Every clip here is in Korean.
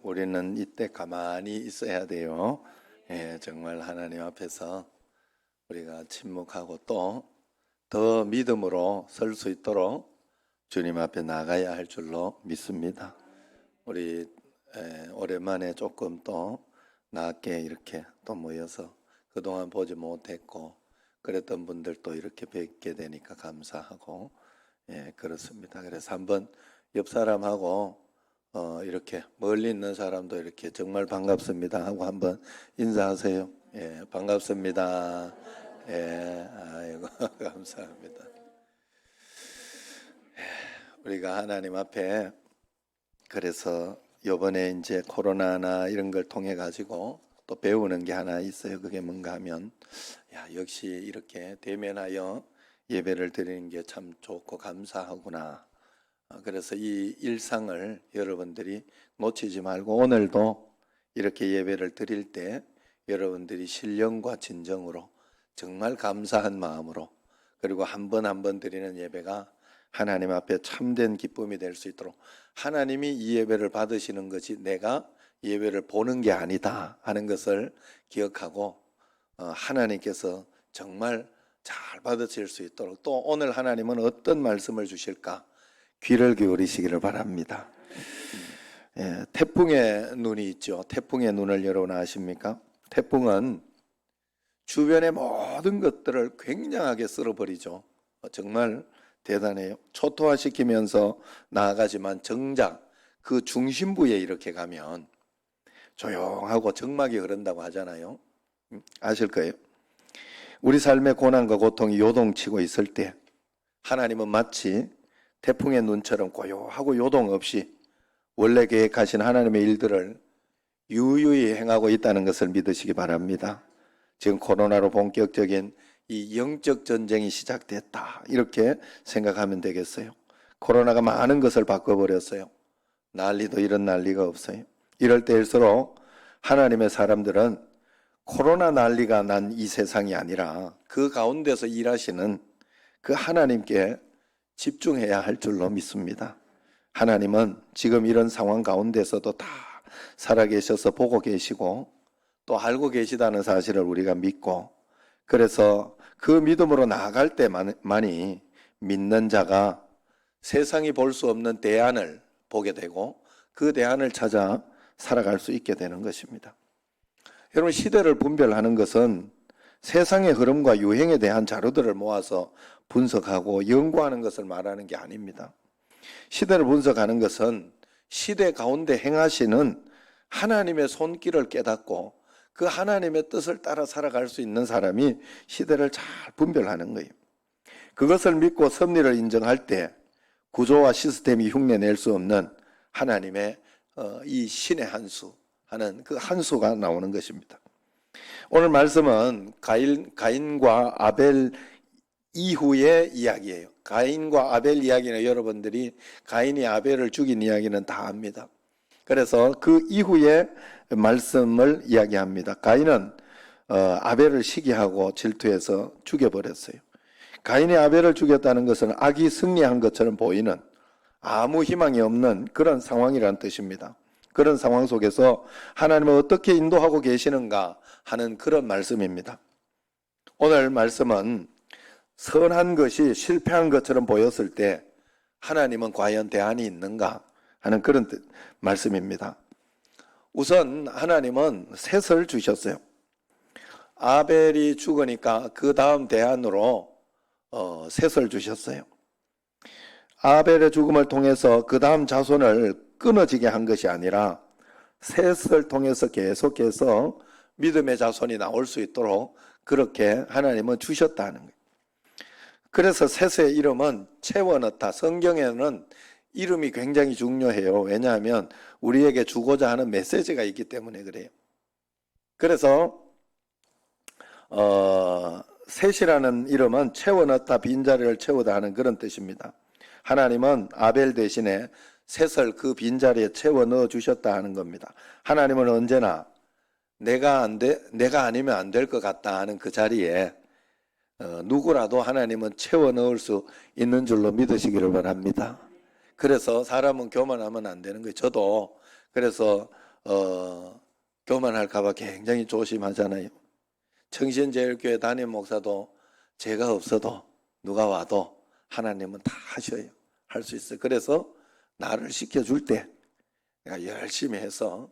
우리는 이때 가만히 있어야 돼요. 정말 하나님 앞에서 우리가 침묵하고 또 더 믿음으로 설 수 있도록 주님 앞에 나가야 할 줄로 믿습니다. 우리 오랜만에 조금 또 낮게 이렇게 또 모여서 그동안 보지 못했고 그랬던 분들도 이렇게 뵙게 되니까 감사하고 그렇습니다. 그래서 한번 옆 사람하고 이렇게 멀리 있는 사람도 이렇게 정말 반갑습니다 하고 한번 인사하세요. 반갑습니다. 아이고 감사합니다. 우리가 하나님 앞에 그래서 이번에 이제 코로나나 이런 걸 통해 가지고 또 배우는 게 하나 있어요. 그게 뭔가 하면 역시 이렇게 대면하여 예배를 드리는 게 참 좋고 감사하구나. 그래서 이 일상을 여러분들이 놓치지 말고 오늘도 이렇게 예배를 드릴 때 여러분들이 신령과 진정으로 정말 감사한 마음으로 그리고 한 번 한 번 드리는 예배가 하나님 앞에 참된 기쁨이 될 수 있도록 하나님이 이 예배를 받으시는 것이 내가 예배를 보는 게 아니다 하는 것을 기억하고 하나님께서 정말 잘 받으실 수 있도록 또 오늘 하나님은 어떤 말씀을 주실까 귀를 기울이시기를 바랍니다. 태풍의 눈이 있죠. 태풍의 눈을 여러분 아십니까? 태풍은 주변의 모든 것들을 굉장하게 쓸어버리죠. 정말 대단해요. 초토화시키면서 나아가지만 정작 그 중심부에 이렇게 가면 조용하고 정막이 흐른다고 하잖아요. 아실 거예요. 우리 삶의 고난과 고통이 요동치고 있을 때 하나님은 마치 태풍의 눈처럼 고요하고 요동 없이 원래 계획하신 하나님의 일들을 유유히 행하고 있다는 것을 믿으시기 바랍니다. 지금 코로나로 본격적인 이 영적 전쟁이 시작됐다 이렇게 생각하면 되겠어요. 코로나가 많은 것을 바꿔버렸어요. 난리도 이런 난리가 없어요. 이럴 때일수록 하나님의 사람들은 코로나 난리가 난 이 세상이 아니라 그 가운데서 일하시는 그 하나님께 집중해야 할 줄로 믿습니다. 하나님은 지금 이런 상황 가운데서도 다 살아계셔서 보고 계시고 또 알고 계시다는 사실을 우리가 믿고 그래서 그 믿음으로 나아갈 때만이 믿는 자가 세상이 볼 수 없는 대안을 보게 되고 그 대안을 찾아 살아갈 수 있게 되는 것입니다. 여러분 시대를 분별하는 것은 세상의 흐름과 유행에 대한 자료들을 모아서 분석하고 연구하는 것을 말하는 게 아닙니다. 시대를 분석하는 것은 시대 가운데 행하시는 하나님의 손길을 깨닫고 그 하나님의 뜻을 따라 살아갈 수 있는 사람이 시대를 잘 분별하는 거예요. 그것을 믿고 섭리를 인정할 때 구조와 시스템이 흉내낼 수 없는 하나님의 이 신의 한수 하는 그 한수가 나오는 것입니다. 오늘 말씀은 가인과 아벨 이후의 이야기예요. 가인과 아벨 이야기는 여러분들이 가인이 아벨을 죽인 이야기는 다 압니다. 그래서 그 이후의 말씀을 이야기합니다. 가인은 아벨을 시기하고 질투해서 죽여버렸어요. 가인이 아벨을 죽였다는 것은 악이 승리한 것처럼 보이는 아무 희망이 없는 그런 상황이라는 뜻입니다. 그런 상황 속에서 하나님은 어떻게 인도하고 계시는가 하는 그런 말씀입니다. 오늘 말씀은 선한 것이 실패한 것처럼 보였을 때 하나님은 과연 대안이 있는가 하는 그런 말씀입니다. 우선 하나님은 셋을 주셨어요. 아벨이 죽으니까 그 다음 대안으로 셋을 주셨어요. 아벨의 죽음을 통해서 그 다음 자손을 끊어지게 한 것이 아니라 셋을 통해서 계속해서 믿음의 자손이 나올 수 있도록 그렇게 하나님은 주셨다는 거예요. 그래서 셋의 이름은 채워 넣다. 성경에는 이름이 굉장히 중요해요. 왜냐하면 우리에게 주고자 하는 메시지가 있기 때문에 그래요. 그래서 셋이라는 이름은 채워 넣다, 빈자리를 채우다 하는 그런 뜻입니다. 하나님은 아벨 대신에 셋을 그 빈자리에 채워 넣어 주셨다 하는 겁니다. 하나님은 언제나 내가 아니면 안 될 것 같다 하는 그 자리에 누구라도 하나님은 채워 넣을 수 있는 줄로 믿으시기를 바랍니다. 그래서 사람은 교만하면 안 되는 거예요. 저도 그래서 교만할까봐 굉장히 조심하잖아요. 청신제일교회 담임 목사도 제가 없어도 누가 와도 하나님은 다 하셔요. 할 수 있어요. 그래서 나를 시켜줄 때 내가 열심히 해서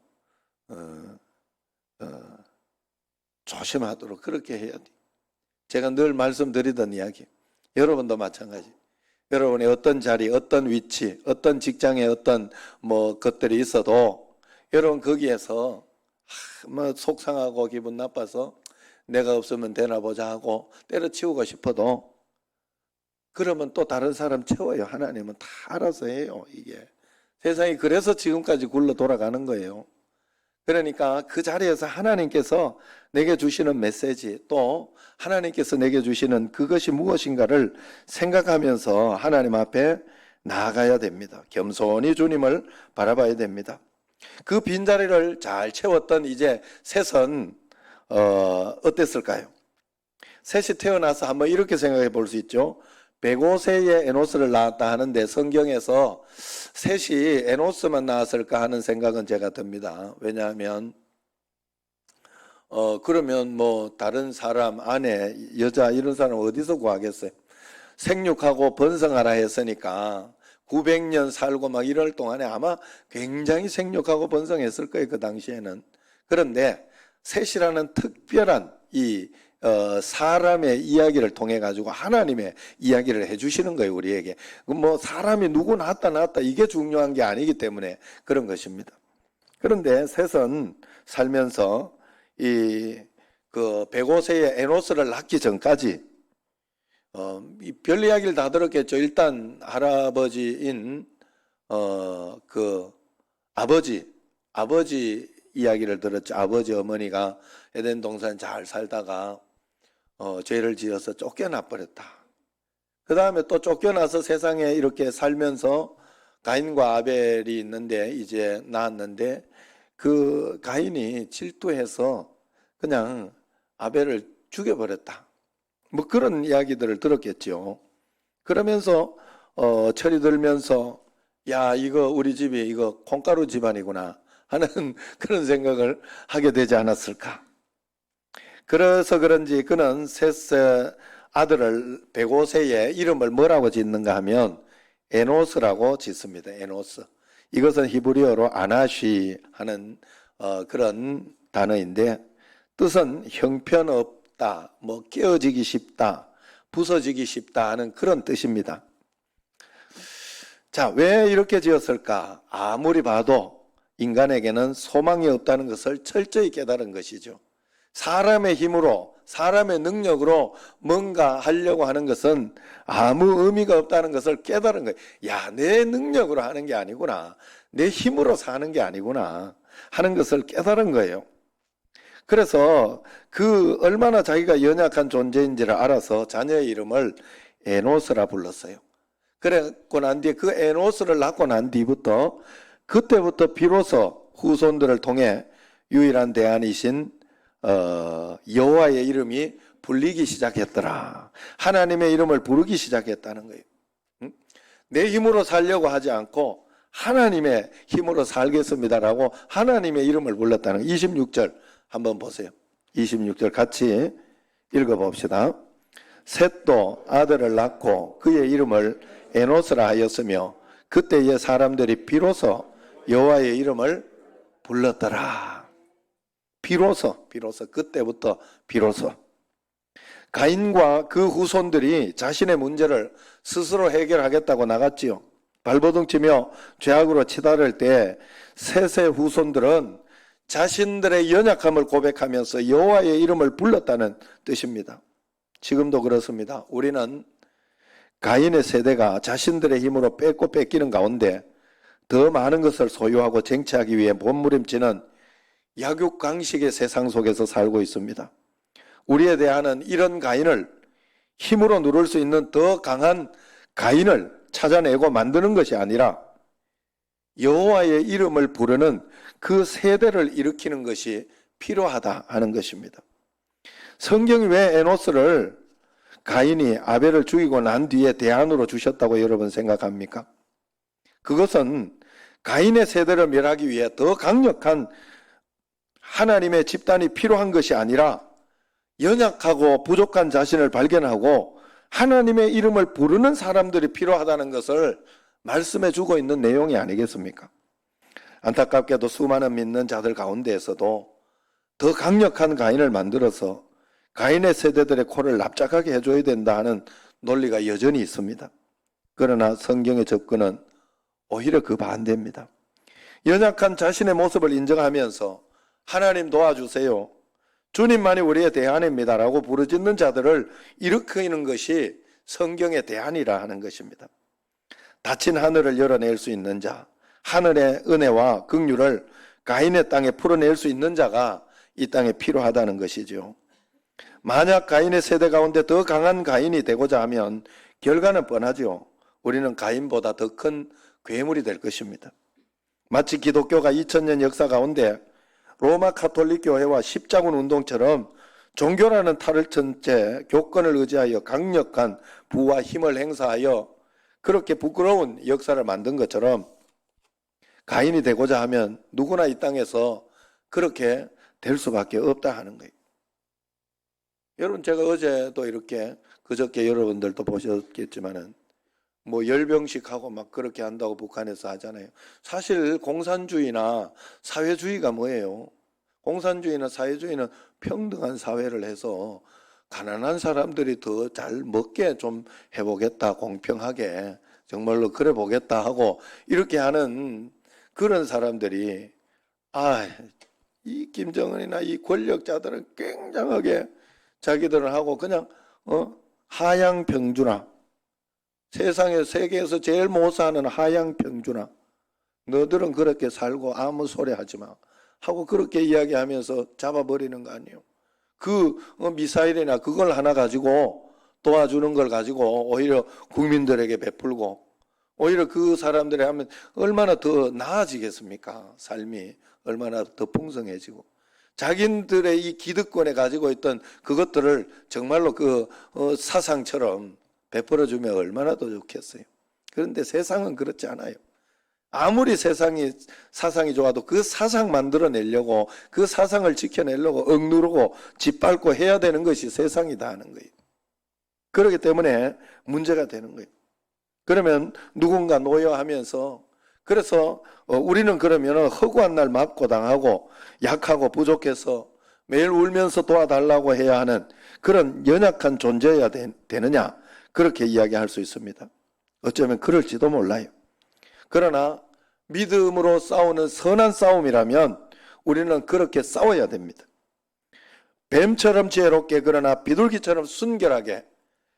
조심하도록 그렇게 해야 돼. 제가 늘 말씀드리던 이야기, 여러분도 마찬가지. 여러분의 어떤 자리, 어떤 위치, 어떤 직장에 어떤 것들이 있어도 여러분 거기에서 속상하고 기분 나빠서 내가 없으면 되나 보자 하고 때려치우고 싶어도 그러면 또 다른 사람 채워요. 하나님은 다 알아서 해요. 이게 세상이 그래서 지금까지 굴러 돌아가는 거예요. 그러니까 그 자리에서 하나님께서 내게 주시는 메시지, 또 하나님께서 내게 주시는 그것이 무엇인가를 생각하면서 하나님 앞에 나아가야 됩니다. 겸손히 주님을 바라봐야 됩니다. 그 빈자리를 잘 채웠던 이제 셋은 어땠을까요? 셋이 태어나서 한번 이렇게 생각해 볼 수 있죠. 105세에 에노스를 낳았다 하는데 성경에서 셋이 에노스만 낳았을까 하는 생각은 제가 듭니다. 왜냐하면 그러면 다른 사람, 아내, 여자 이런 사람 어디서 구하겠어요? 생육하고 번성하라 했으니까 900년 살고 막 이럴 동안에 아마 굉장히 생육하고 번성했을 거예요. 그 당시에는. 그런데 셋이라는 특별한 이 사람의 이야기를 통해 가지고 하나님의 이야기를 해주시는 거예요. 우리에게. 사람이 누구 낳았다 이게 중요한 게 아니기 때문에 그런 것입니다. 그런데 셋은 살면서 이 105세의 에노스를 낳기 전까지 별 이야기를 다 들었겠죠. 일단 할아버지인 아버지 이야기를 들었죠. 아버지 어머니가 에덴 동산 잘 살다가 죄를 지어서 쫓겨나 버렸다. 그 다음에 또 쫓겨나서 세상에 이렇게 살면서 가인과 아벨이 있는데 이제 낳았는데 그 가인이 질투해서 그냥 아벨을 죽여버렸다. 그런 이야기들을 들었겠죠. 그러면서 철이 들면서 야, 이거 우리 집이 이거 콩가루 집안이구나 하는 그런 생각을 하게 되지 않았을까. 그래서 그런지 그는 셋 아들을 105세에 이름을 뭐라고 짓는가 하면 에노스라고 짓습니다. 에노스. 이것은 히브리어로 아나시 하는 그런 단어인데 뜻은 형편없다, 깨어지기 쉽다, 부서지기 쉽다 하는 그런 뜻입니다. 자, 왜 이렇게 지었을까? 아무리 봐도 인간에게는 소망이 없다는 것을 철저히 깨달은 것이죠. 사람의 힘으로, 사람의 능력으로 뭔가 하려고 하는 것은 아무 의미가 없다는 것을 깨달은 거예요. 야, 내 능력으로 하는 게 아니구나. 내 힘으로 사는 게 아니구나 하는 것을 깨달은 거예요. 그래서 얼마나 자기가 연약한 존재인지를 알아서 자녀의 이름을 에노스라 불렀어요. 그랬고 난 뒤에 그 에노스를 낳고 난 뒤부터 그때부터 비로소 후손들을 통해 유일한 대안이신 여호와의 이름이 불리기 시작했더라. 하나님의 이름을 부르기 시작했다는 거예요. 내 힘으로 살려고 하지 않고 하나님의 힘으로 살겠습니다라고 하나님의 이름을 불렀다는 거예요. 26절 한번 보세요. 26절 같이 읽어봅시다. 셋도 아들을 낳고 그의 이름을 에노스라 하였으며 그때의 사람들이 비로소 여호와의 이름을 불렀더라. 비로소 그때부터 비로소 가인과 그 후손들이 자신의 문제를 스스로 해결하겠다고 나갔지요. 발버둥치며 죄악으로 치달을 때 셋의 후손들은 자신들의 연약함을 고백하면서 여호와의 이름을 불렀다는 뜻입니다. 지금도 그렇습니다. 우리는 가인의 세대가 자신들의 힘으로 뺏고 뺏기는 가운데 더 많은 것을 소유하고 쟁취하기 위해 몸부림치는 약육강식의 세상 속에서 살고 있습니다. 우리의 대안은 이런 가인을 힘으로 누를 수 있는 더 강한 가인을 찾아내고 만드는 것이 아니라 여호와의 이름을 부르는 그 세대를 일으키는 것이 필요하다 하는 것입니다. 성경이 왜 에노스를 가인이 아벨을 죽이고 난 뒤에 대안으로 주셨다고 여러분 생각합니까? 그것은 가인의 세대를 멸하기 위해 더 강력한 하나님의 집단이 필요한 것이 아니라 연약하고 부족한 자신을 발견하고 하나님의 이름을 부르는 사람들이 필요하다는 것을 말씀해 주고 있는 내용이 아니겠습니까? 안타깝게도 수많은 믿는 자들 가운데에서도 더 강력한 가인을 만들어서 가인의 세대들의 코를 납작하게 해줘야 된다 하는 논리가 여전히 있습니다. 그러나 성경의 접근은 오히려 그 반대입니다. 연약한 자신의 모습을 인정하면서 하나님 도와주세요, 주님만이 우리의 대안입니다 라고 부르짖는 자들을 일으키는 것이 성경의 대안이라 하는 것입니다. 닫힌 하늘을 열어낼 수 있는 자, 하늘의 은혜와 긍휼을 가인의 땅에 풀어낼 수 있는 자가 이 땅에 필요하다는 것이죠. 만약 가인의 세대 가운데 더 강한 가인이 되고자 하면 결과는 뻔하죠. 우리는 가인보다 더 큰 괴물이 될 것입니다. 마치 기독교가 2000년 역사 가운데 로마 가톨릭 교회와 십자군 운동처럼 종교라는 탈을 친 채 교권을 의지하여 강력한 부와 힘을 행사하여 그렇게 부끄러운 역사를 만든 것처럼 가인이 되고자 하면 누구나 이 땅에서 그렇게 될 수밖에 없다 하는 거예요. 여러분, 제가 어제도 이렇게 그저께 여러분들도 보셨겠지만은 뭐 열병식하고 막 그렇게 한다고 북한에서 하잖아요. 사실 공산주의나 사회주의가 뭐예요? 공산주의나 사회주의는 평등한 사회를 해서 가난한 사람들이 더 잘 먹게 좀 해보겠다, 공평하게 정말로 그래 보겠다 하고 이렇게 하는 그런 사람들이, 이 김정은이나 이 권력자들은 굉장하게 자기들은 하고 그냥 하향 평준화, 세계에서 제일 못 사는 하향 평준화, 너들은 그렇게 살고 아무 소리 하지 마 하고 그렇게 이야기하면서 잡아버리는 거 아니에요. 그 미사일이나 그걸 하나 가지고 도와주는 걸 가지고 오히려 국민들에게 베풀고 오히려 그 사람들이 하면 얼마나 더 나아지겠습니까? 삶이 얼마나 더 풍성해지고 자기들의 이 기득권에 가지고 있던 그것들을 정말로 그 사상처럼 베풀어주면 얼마나 더 좋겠어요. 그런데 세상은 그렇지 않아요. 아무리 사상이 좋아도 그 사상 만들어내려고 그 사상을 지켜내려고 억누르고 짓밟고 해야 되는 것이 세상이다 하는 거예요. 그렇기 때문에 문제가 되는 거예요. 그러면 누군가 노여하면서 그래서 우리는 그러면 허구한 날 맞고 당하고 약하고 부족해서 매일 울면서 도와달라고 해야 하는 그런 연약한 존재여야 되느냐, 그렇게 이야기할 수 있습니다. 어쩌면 그럴지도 몰라요. 그러나 믿음으로 싸우는 선한 싸움이라면 우리는 그렇게 싸워야 됩니다. 뱀처럼 지혜롭게 그러나 비둘기처럼 순결하게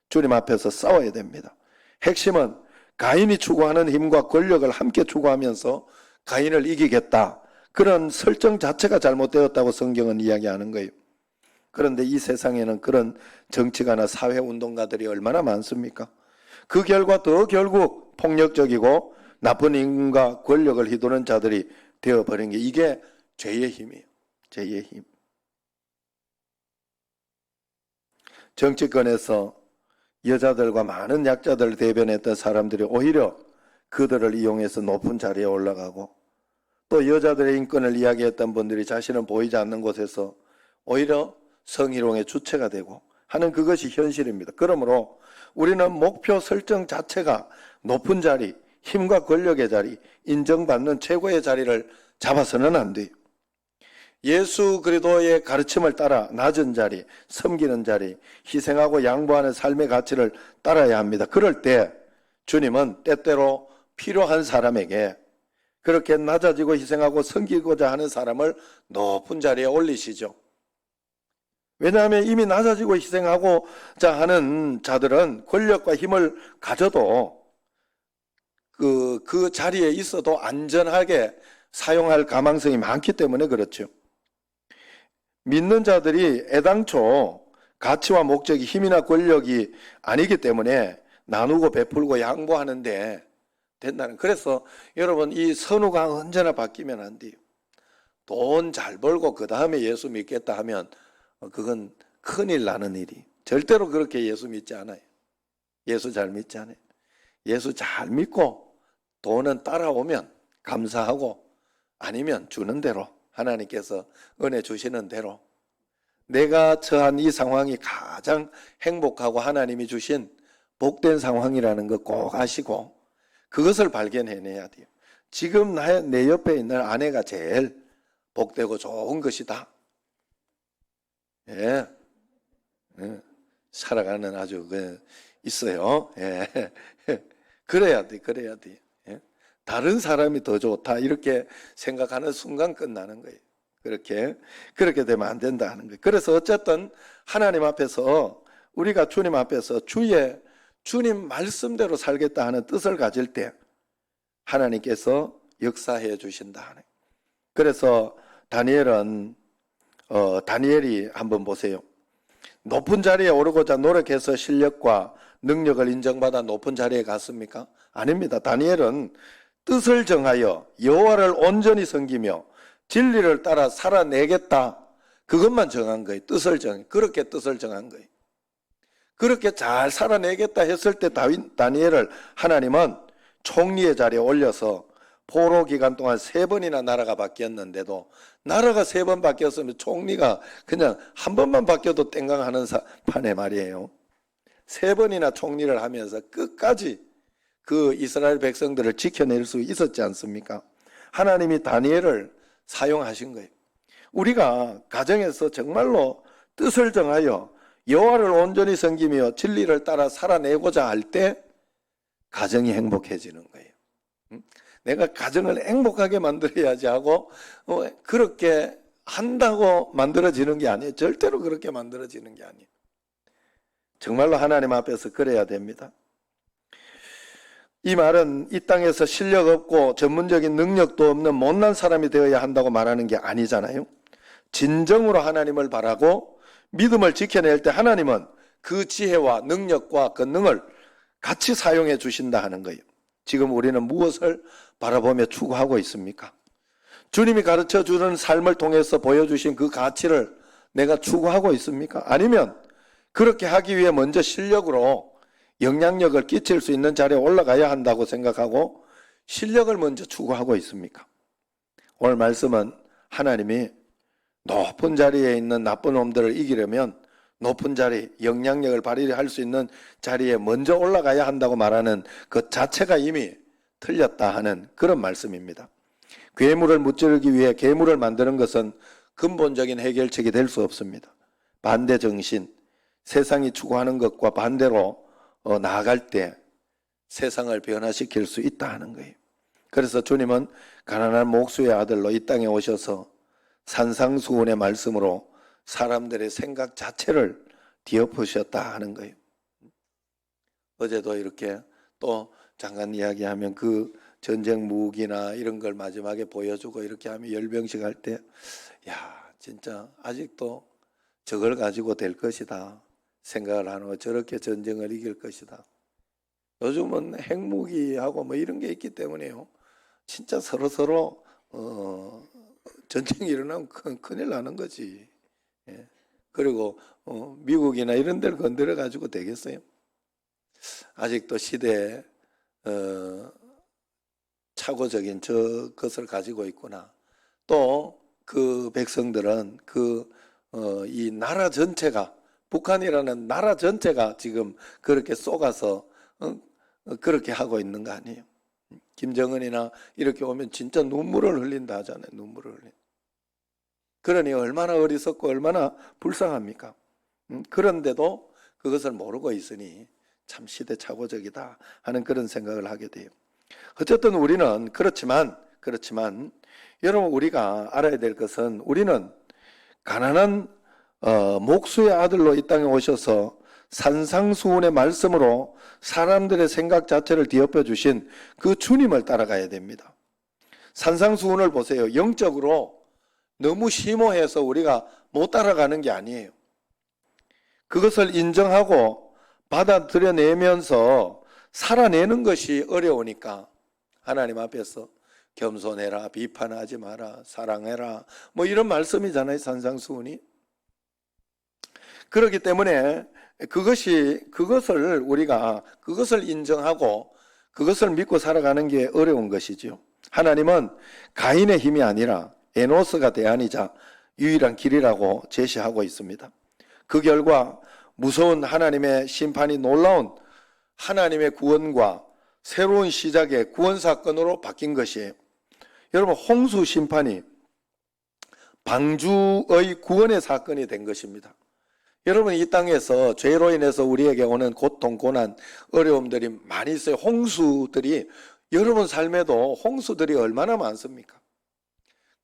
주님 앞에서 싸워야 됩니다. 핵심은 가인이 추구하는 힘과 권력을 함께 추구하면서 가인을 이기겠다, 그런 설정 자체가 잘못되었다고 성경은 이야기하는 거예요. 그런데 이 세상에는 그런 정치가나 사회운동가들이 얼마나 많습니까? 그 결과 더 결국 폭력적이고 나쁜 힘과 권력을 휘두르는 자들이 되어버린 게 이게 죄의 힘이에요. 죄의 힘. 정치권에서 여자들과 많은 약자들을 대변했던 사람들이 오히려 그들을 이용해서 높은 자리에 올라가고, 또 여자들의 인권을 이야기했던 분들이 자신은 보이지 않는 곳에서 오히려 성희롱의 주체가 되고 하는 그것이 현실입니다. 그러므로 우리는 목표 설정 자체가 높은 자리, 힘과 권력의 자리, 인정받는 최고의 자리를 잡아서는 안 돼요. 예수 그리스도의 가르침을 따라 낮은 자리, 섬기는 자리, 희생하고 양보하는 삶의 가치를 따라야 합니다. 그럴 때 주님은 때때로 필요한 사람에게 그렇게 낮아지고 희생하고 섬기고자 하는 사람을 높은 자리에 올리시죠. 왜냐하면 이미 낮아지고 희생하고자 하는 자들은 권력과 힘을 가져도 그 자리에 있어도 안전하게 사용할 가망성이 많기 때문에 그렇죠. 믿는 자들이 애당초 가치와 목적이 힘이나 권력이 아니기 때문에 나누고 베풀고 양보하는데 된다는. 그래서 여러분, 이 선우가 언제나 바뀌면 안 돼요. 돈 잘 벌고 그 다음에 예수 믿겠다 하면 그건 큰일 나는 일이. 절대로 그렇게 예수 믿지 않아요. 예수 잘 믿지 않아요. 예수 잘 믿고 돈은 따라오면 감사하고 아니면 주는 대로 하나님께서 은혜 주시는 대로 내가 처한 이 상황이 가장 행복하고 하나님이 주신 복된 상황이라는 거 꼭 아시고 그것을 발견해내야 돼요. 지금 내 옆에 있는 아내가 제일 복되고 좋은 것이다. 예. 예. 살아가는 아주 있어요. 예. 그래야 돼. 예. 다른 사람이 더 좋다 이렇게 생각하는 순간 끝나는 거예요. 그렇게 되면 안 된다 하는 거예요. 그래서 어쨌든 하나님 앞에서 우리가 주님 앞에서 주님 말씀대로 살겠다 하는 뜻을 가질 때 하나님께서 역사해 주신다 하는. 그래서 다니엘이 한번 보세요. 높은 자리에 오르고자 노력해서 실력과 능력을 인정받아 높은 자리에 갔습니까? 아닙니다. 다니엘은 뜻을 정하여 여호와를 온전히 섬기며 진리를 따라 살아내겠다. 그것만 정한 거예요. 그렇게 뜻을 정한 거예요. 그렇게 잘 살아내겠다 했을 때 다니엘을 하나님은 총리의 자리에 올려서 포로 기간 동안 3번이나 나라가 바뀌었는데도 나라가 3번 바뀌었으면 총리가 그냥 한 번만 바뀌어도 땡강하는 판에 말이에요. 3번이나 총리를 하면서 끝까지 그 이스라엘 백성들을 지켜낼 수 있었지 않습니까? 하나님이 다니엘을 사용하신 거예요. 우리가 가정에서 정말로 뜻을 정하여 여호와를 온전히 섬기며 진리를 따라 살아내고자 할 때 가정이 행복해지는 거예요. 내가 가정을 행복하게 만들어야지 하고 그렇게 한다고 만들어지는 게 아니에요. 절대로 그렇게 만들어지는 게 아니에요. 정말로 하나님 앞에서 그래야 됩니다. 이 말은 이 땅에서 실력 없고 전문적인 능력도 없는 못난 사람이 되어야 한다고 말하는 게 아니잖아요. 진정으로 하나님을 바라고 믿음을 지켜낼 때 하나님은 그 지혜와 능력과 권능을 같이 사용해 주신다 하는 거예요. 지금 우리는 무엇을 바라보며 추구하고 있습니까? 주님이 가르쳐 주는 삶을 통해서 보여주신 그 가치를 내가 추구하고 있습니까? 아니면 그렇게 하기 위해 먼저 실력으로 영향력을 끼칠 수 있는 자리에 올라가야 한다고 생각하고 실력을 먼저 추구하고 있습니까? 오늘 말씀은 하나님이 높은 자리에 있는 나쁜 놈들을 이기려면 높은 자리, 영향력을 발휘할 수 있는 자리에 먼저 올라가야 한다고 말하는 그 자체가 이미 틀렸다 하는 그런 말씀입니다. 괴물을 무찌르기 위해 괴물을 만드는 것은 근본적인 해결책이 될 수 없습니다. 반대 정신, 세상이 추구하는 것과 반대로 나아갈 때 세상을 변화시킬 수 있다 하는 거예요. 그래서 주님은 가난한 목수의 아들로 이 땅에 오셔서 산상수훈의 말씀으로 사람들의 생각 자체를 뒤엎으셨다 하는 거예요. 어제도 이렇게 또 잠깐 이야기하면 그 전쟁 무기나 이런 걸 마지막에 보여주고 이렇게 하면 열병식 할 때 야 진짜 아직도 저걸 가지고 될 것이다 생각을 하는 거. 저렇게 전쟁을 이길 것이다. 요즘은 핵무기하고 뭐 이런 게 있기 때문에요. 진짜 서로 전쟁이 일어나면 큰일 나는 거지. 예. 그리고 미국이나 이런 데를 건드려 가지고 되겠어요? 아직도 시대에 착오적인 저것을 가지고 있구나. 또 그 백성들은 이 나라 전체가 북한이라는 나라 전체가 지금 그렇게 쏘가서 그렇게 하고 있는 거 아니에요? 김정은이나 이렇게 오면 진짜 눈물을 흘린다 하잖아요. 눈물을 흘린다. 그러니 얼마나 어리석고 얼마나 불쌍합니까? 그런데도 그것을 모르고 있으니 참 시대착오적이다 하는 그런 생각을 하게 돼요. 어쨌든 우리는 그렇지만 여러분 우리가 알아야 될 것은 우리는 가난한 목수의 아들로 이 땅에 오셔서 산상수훈의 말씀으로 사람들의 생각 자체를 뒤엎여 주신 그 주님을 따라가야 됩니다. 산상수훈을 보세요. 영적으로 너무 심오해서 우리가 못 따라가는 게 아니에요. 그것을 인정하고 받아들여내면서 살아내는 것이 어려우니까 하나님 앞에서 겸손해라, 비판하지 마라, 사랑해라 뭐 이런 말씀이잖아요. 산상수훈이. 그렇기 때문에 그것을 우리가 그것을 인정하고 그것을 믿고 살아가는 게 어려운 것이죠. 하나님은 가인의 힘이 아니라 에노스가 대안이자 유일한 길이라고 제시하고 있습니다. 그 결과 무서운 하나님의 심판이 놀라운 하나님의 구원과 새로운 시작의 구원 사건으로 바뀐 것이에요. 여러분, 홍수 심판이 방주의 구원의 사건이 된 것입니다. 여러분, 이 땅에서 죄로 인해서 우리에게 오는 고통, 고난, 어려움들이 많이 있어요. 홍수들이, 여러분 삶에도 홍수들이 얼마나 많습니까?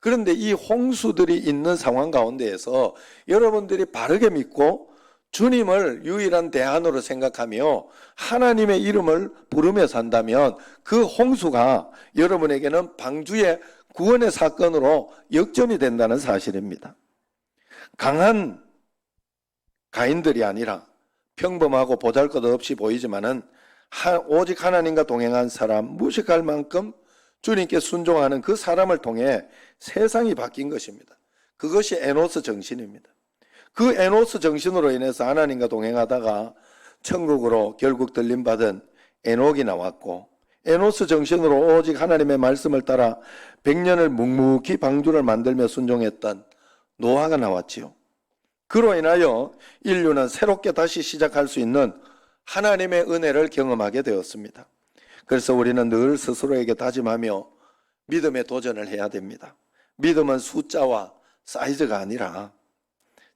그런데 이 홍수들이 있는 상황 가운데에서 여러분들이 바르게 믿고 주님을 유일한 대안으로 생각하며 하나님의 이름을 부르며 산다면 그 홍수가 여러분에게는 방주의 구원의 사건으로 역전이 된다는 사실입니다. 강한 가인들이 아니라 평범하고 보잘것없이 보이지만은 오직 하나님과 동행한 사람, 무식할 만큼 주님께 순종하는 그 사람을 통해 세상이 바뀐 것입니다. 그것이 에노스 정신입니다. 그 에노스 정신으로 인해서 하나님과 동행하다가 천국으로 결국 들림받은 에녹이 나왔고, 에노스 정신으로 오직 하나님의 말씀을 따라 100년을 묵묵히 방주를 만들며 순종했던 노아가 나왔지요. 그로 인하여 인류는 새롭게 다시 시작할 수 있는 하나님의 은혜를 경험하게 되었습니다. 그래서 우리는 늘 스스로에게 다짐하며 믿음에 도전을 해야 됩니다. 믿음은 숫자와 사이즈가 아니라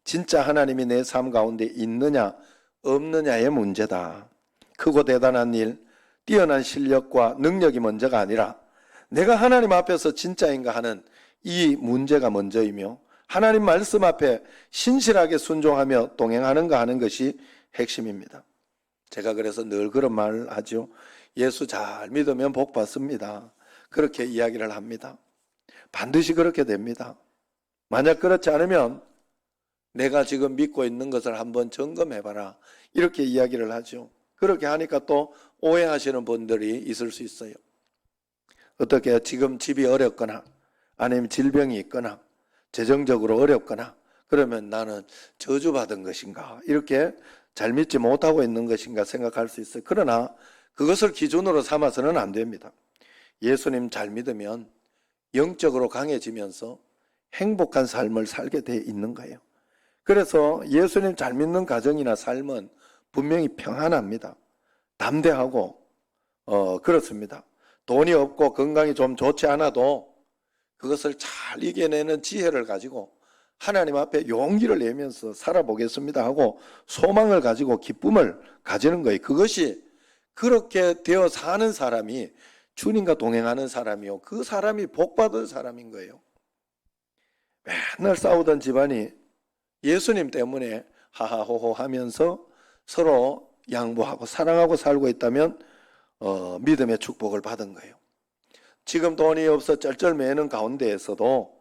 진짜 하나님이 내 삶 가운데 있느냐 없느냐의 문제다. 크고 대단한 일, 뛰어난 실력과 능력이 먼저가 아니라 내가 하나님 앞에서 진짜인가 하는 이 문제가 먼저이며 하나님 말씀 앞에 신실하게 순종하며 동행하는가 하는 것이 핵심입니다. 제가 그래서 늘 그런 말을 하죠. 예수 잘 믿으면 복 받습니다. 그렇게 이야기를 합니다. 반드시 그렇게 됩니다. 만약 그렇지 않으면 내가 지금 믿고 있는 것을 한번 점검해봐라. 이렇게 이야기를 하죠. 그렇게 하니까 또 오해하시는 분들이 있을 수 있어요. 어떻게 지금 집이 어렵거나 아니면 질병이 있거나 재정적으로 어렵거나 그러면 나는 저주받은 것인가, 이렇게 잘 믿지 못하고 있는 것인가 생각할 수 있어요. 그러나 그것을 기준으로 삼아서는 안 됩니다. 예수님 잘 믿으면 영적으로 강해지면서 행복한 삶을 살게 돼 있는 거예요. 그래서 예수님 잘 믿는 가정이나 삶은 분명히 평안합니다. 담대하고 그렇습니다. 돈이 없고 건강이 좀 좋지 않아도 그것을 잘 이겨내는 지혜를 가지고 하나님 앞에 용기를 내면서 살아보겠습니다 하고 소망을 가지고 기쁨을 가지는 거예요. 그것이 그렇게 되어 사는 사람이 주님과 동행하는 사람이요, 그 사람이 복받은 사람인 거예요. 맨날 싸우던 집안이 예수님 때문에 하하호호 하면서 서로 양보하고 사랑하고 살고 있다면 믿음의 축복을 받은 거예요. 지금 돈이 없어 쩔쩔매는 가운데에서도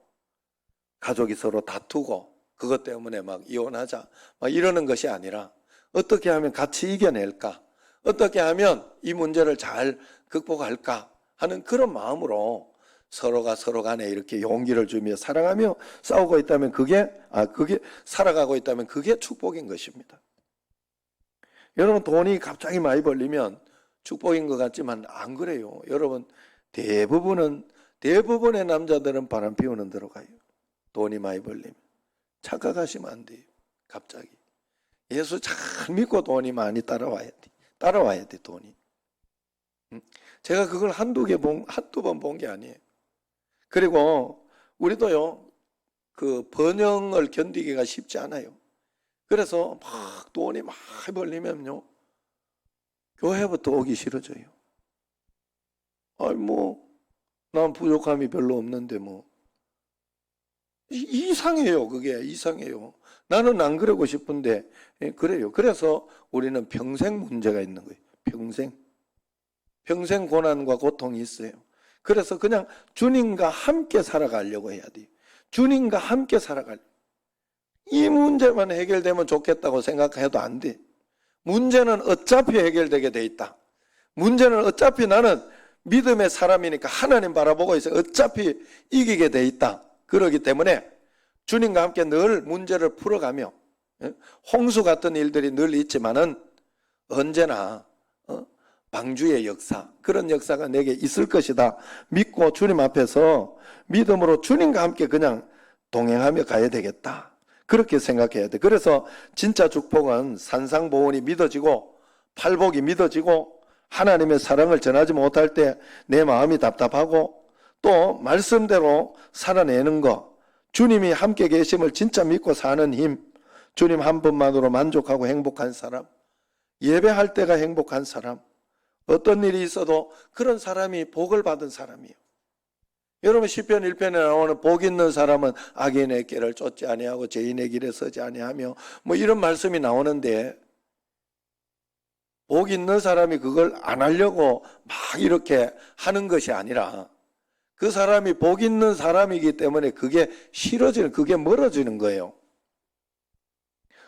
가족이 서로 다투고 그것 때문에 막 이혼하자 막 이러는 것이 아니라 어떻게 하면 같이 이겨낼까, 어떻게 하면 이 문제를 잘 극복할까 하는 그런 마음으로 서로가 서로 간에 이렇게 용기를 주며 사랑하며 싸우고 있다면 그게 살아가고 있다면 그게 축복인 것입니다. 여러분, 돈이 갑자기 많이 벌리면 축복인 것 같지만 안 그래요. 여러분, 대부분의 남자들은 바람 피우는 데로 가요. 돈이 많이 벌리면. 착각하시면 안 돼요. 갑자기. 예수 잘 믿고 돈이 많이 따라와야 돼, 돈이. 제가 그걸 한두 번 본 게 아니에요. 그리고 우리도요, 그 번영을 견디기가 쉽지 않아요. 그래서 막 돈이 많이 벌리면요, 교회부터 오기 싫어져요. 난 부족함이 별로 없는데 이상해요. 그게 이상해요. 나는 안 그러고 싶은데 그래요. 그래서 우리는 평생 문제가 있는 거예요. 평생 고난과 고통이 있어요. 그래서 그냥 주님과 함께 살아가려고 해야 돼요. 주님과 함께 이 문제만 해결되면 좋겠다고 생각해도 안 돼. 문제는 어차피 해결되게 돼 있다. 문제는 어차피 나는 믿음의 사람이니까 하나님 바라보고 있어. 어차피 이기게 돼 있다. 그러기 때문에 주님과 함께 늘 문제를 풀어가며, 홍수 같은 일들이 늘 있지만은 언제나 방주의 역사, 그런 역사가 내게 있을 것이다 믿고 주님 앞에서 믿음으로 주님과 함께 그냥 동행하며 가야 되겠다, 그렇게 생각해야 돼. 그래서 진짜 축복은 산상보온이 믿어지고 팔복이 믿어지고 하나님의 사랑을 전하지 못할 때 내 마음이 답답하고 또 말씀대로 살아내는 거, 주님이 함께 계심을 진짜 믿고 사는 힘, 주님 한 분만으로 만족하고 행복한 사람, 예배할 때가 행복한 사람, 어떤 일이 있어도 그런 사람이 복을 받은 사람이에요. 여러분 시편 1편에 나오는 복 있는 사람은 악인의 길을 쫓지 아니하고 죄인의 길에 서지 아니하며 뭐 이런 말씀이 나오는데, 복 있는 사람이 그걸 안 하려고 막 이렇게 하는 것이 아니라 그 사람이 복 있는 사람이기 때문에 그게 싫어지는, 그게 멀어지는 거예요.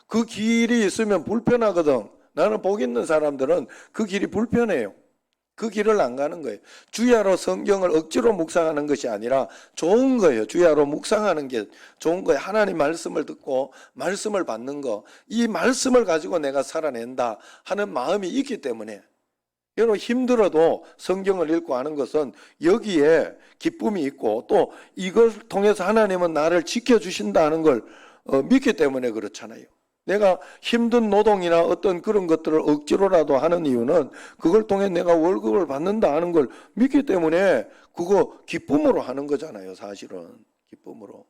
그 길이 있으면 불편하거든. 나는 복 있는 사람들은 그 길이 불편해요. 그 길을 안 가는 거예요. 주야로 성경을 억지로 묵상하는 것이 아니라 좋은 거예요. 주야로 묵상하는 게 좋은 거예요. 하나님 말씀을 듣고 말씀을 받는 거, 이 말씀을 가지고 내가 살아낸다 하는 마음이 있기 때문에, 여러분 힘들어도 성경을 읽고 하는 것은 여기에 기쁨이 있고 또 이걸 통해서 하나님은 나를 지켜주신다 하는 걸 믿기 때문에 그렇잖아요. 내가 힘든 노동이나 어떤 그런 것들을 억지로라도 하는 이유는 그걸 통해 내가 월급을 받는다 하는 걸 믿기 때문에 그거 기쁨으로 하는 거잖아요. 사실은 기쁨으로.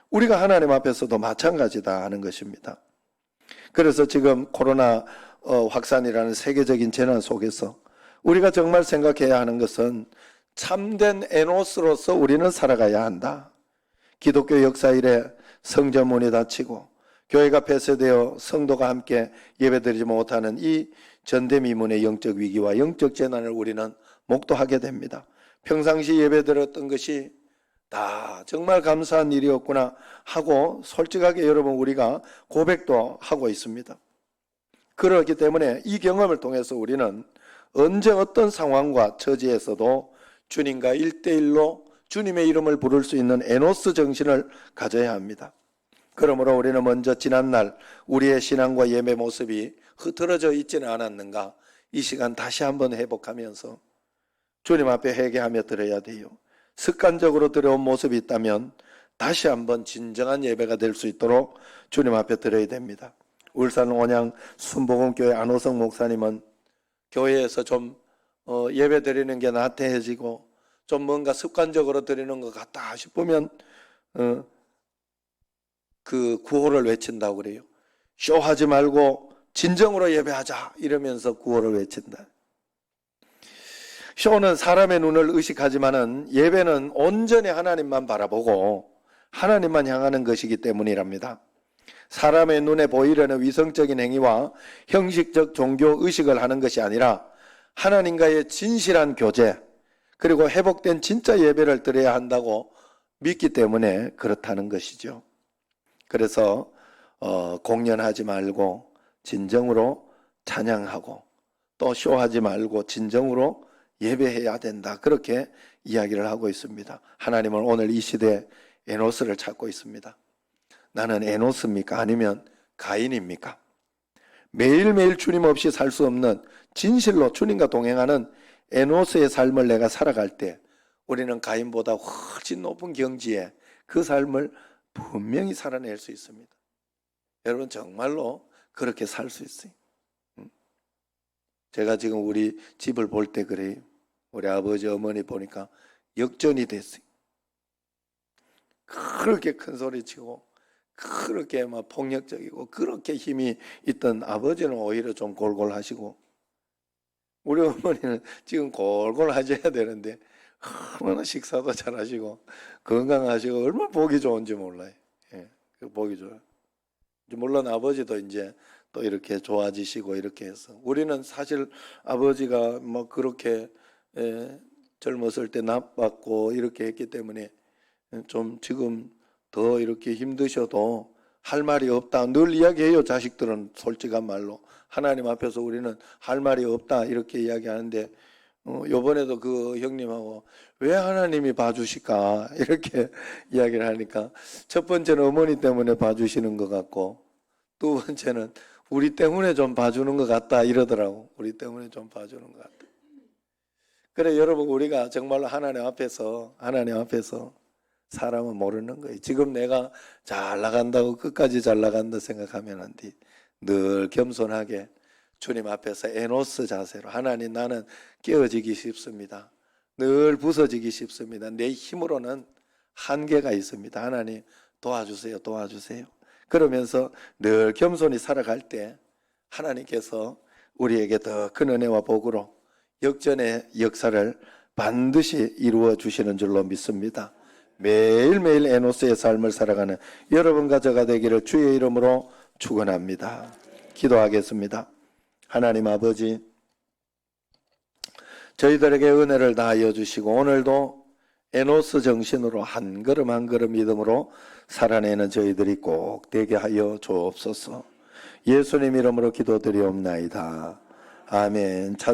우리가 하나님 앞에서도 마찬가지다 하는 것입니다. 그래서 지금 코로나 확산이라는 세계적인 재난 속에서 우리가 정말 생각해야 하는 것은 참된 에노스로서 우리는 살아가야 한다. 기독교 역사 이래 성전문이 닫히고 교회가 폐쇄되어 성도가 함께 예배드리지 못하는 이 전대미문의 영적 위기와 영적 재난을 우리는 목도하게 됩니다. 평상시 예배드렸던 것이 다 정말 감사한 일이었구나 하고 솔직하게 여러분 우리가 고백도 하고 있습니다. 그렇기 때문에 이 경험을 통해서 우리는 언제 어떤 상황과 처지에서도 주님과 1대1로 주님의 이름을 부를 수 있는 에노스 정신을 가져야 합니다. 그러므로 우리는 먼저 지난날 우리의 신앙과 예배 모습이 흐트러져 있지는 않았는가, 이 시간 다시 한번 회복하면서 주님 앞에 회개하며 드려야 돼요. 습관적으로 드려온 모습이 있다면 다시 한번 진정한 예배가 될 수 있도록 주님 앞에 드려야 됩니다. 울산 원양 순복음교회 안호성 목사님은 교회에서 좀 예배 드리는 게 나태해지고 좀 뭔가 습관적으로 드리는 것 같다 싶으면 그 구호를 외친다고 그래요. 쇼하지 말고 진정으로 예배하자 이러면서 구호를 외친다. 쇼는 사람의 눈을 의식하지만은 예배는 온전히 하나님만 바라보고 하나님만 향하는 것이기 때문이랍니다. 사람의 눈에 보이려는 위성적인 행위와 형식적 종교 의식을 하는 것이 아니라 하나님과의 진실한 교제, 그리고 회복된 진짜 예배를 드려야 한다고 믿기 때문에 그렇다는 것이죠. 그래서 공연하지 말고 진정으로 찬양하고 또 쇼하지 말고 진정으로 예배해야 된다, 그렇게 이야기를 하고 있습니다. 하나님은 오늘 이 시대에 에노스를 찾고 있습니다. 나는 에노스입니까? 아니면 가인입니까? 매일매일 주님 없이 살 수 없는 진실로 주님과 동행하는 에노스의 삶을 내가 살아갈 때 우리는 가인보다 훨씬 높은 경지에 그 삶을 분명히 살아낼 수 있습니다. 여러분 정말로 그렇게 살 수 있어요. 제가 지금 우리 집을 볼 때 그래요. 우리 아버지 어머니 보니까 역전이 됐어요. 그렇게 큰 소리 치고 그렇게 막 폭력적이고 그렇게 힘이 있던 아버지는 오히려 좀 골골하시고, 우리 어머니는 지금 골골 하셔야 되는데 얼마나 식사도 잘하시고 건강하시고 얼마나 보기 좋은지 몰라요. 예, 보기 좋아요. 물론 아버지도 이제 또 이렇게 좋아지시고 이렇게 해서, 우리는 사실 아버지가 뭐 그렇게 젊었을 때 나빴고 이렇게 했기 때문에 좀 지금 더 이렇게 힘드셔도 할 말이 없다 늘 이야기해요. 자식들은 솔직한 말로 하나님 앞에서 우리는 할 말이 없다 이렇게 이야기하는데, 요번에도 그 형님하고 왜 하나님이 봐주실까 이렇게 이야기를 하니까, 첫 번째는 어머니 때문에 봐주시는 것 같고 두 번째는 우리 때문에 좀 봐주는 것 같다 이러더라고. 우리 때문에 좀 봐주는 것 같다. 그래 여러분, 우리가 정말로 하나님 앞에서 사람은 모르는 거예요. 지금 내가 잘 나간다고 끝까지 잘 나간다 생각하면 안 돼. 늘 겸손하게 주님 앞에서 에노스 자세로, 하나님 나는 깨어지기 쉽습니다. 늘 부서지기 쉽습니다. 내 힘으로는 한계가 있습니다. 하나님 도와주세요. 그러면서 늘 겸손히 살아갈 때 하나님께서 우리에게 더 큰 은혜와 복으로 역전의 역사를 반드시 이루어 주시는 줄로 믿습니다. 매일매일 에노스의 삶을 살아가는 여러분과 저가 되기를 주의 이름으로 축원합니다. 기도하겠습니다. 하나님 아버지, 저희들에게 은혜를 다하여 주시고 오늘도 에노스 정신으로 한 걸음 한 걸음 믿음으로 살아내는 저희들이 꼭 되게 하여 주옵소서. 예수님 이름으로 기도드리옵나이다. 아멘.